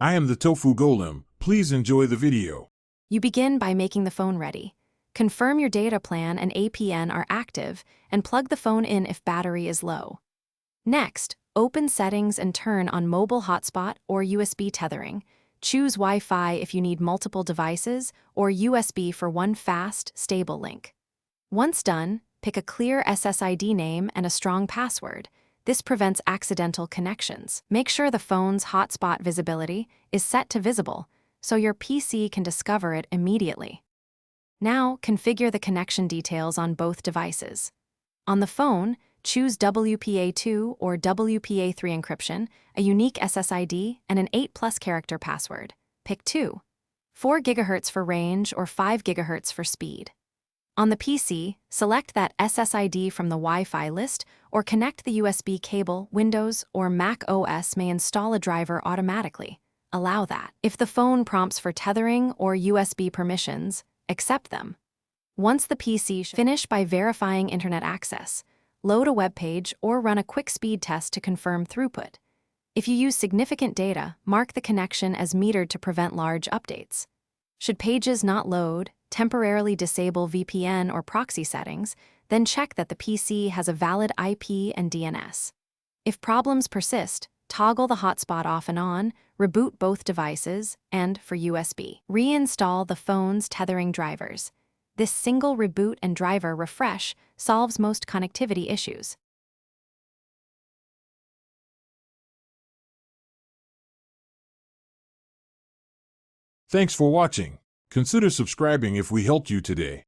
I am the Tofu Golem. Please enjoy the video. You begin by making the phone ready. Confirm your data plan and APN are active, and plug the phone in if battery is low. Next, open Settings and turn on Mobile Hotspot or USB tethering. Choose Wi-Fi if you need multiple devices, or USB for one fast, stable link. Once done, pick a clear SSID name and a strong password. This prevents accidental connections. Make sure the phone's hotspot visibility is set to visible, so your PC can discover it immediately. Now, configure the connection details on both devices. On the phone, choose WPA2 or WPA3 encryption, a unique SSID, and an 8+ character password. Pick 2. 4 GHz for range or 5 GHz for speed. On the PC, select that SSID from the Wi-Fi list or connect the USB cable. Windows or Mac OS may install a driver automatically. Allow that. If the phone prompts for tethering or USB permissions, accept them. Once the PC finish by verifying internet access, load a web page or run a quick speed test to confirm throughput. If you use significant data, mark the connection as metered to prevent large updates. Should pages not load, temporarily disable VPN or proxy settings, then check that the PC has a valid IP and DNS. If problems persist, toggle the hotspot off and on, reboot both devices, and, for USB, reinstall the phone's tethering drivers. This single reboot and driver refresh solves most connectivity issues. Thanks for watching. Consider subscribing if we helped you today.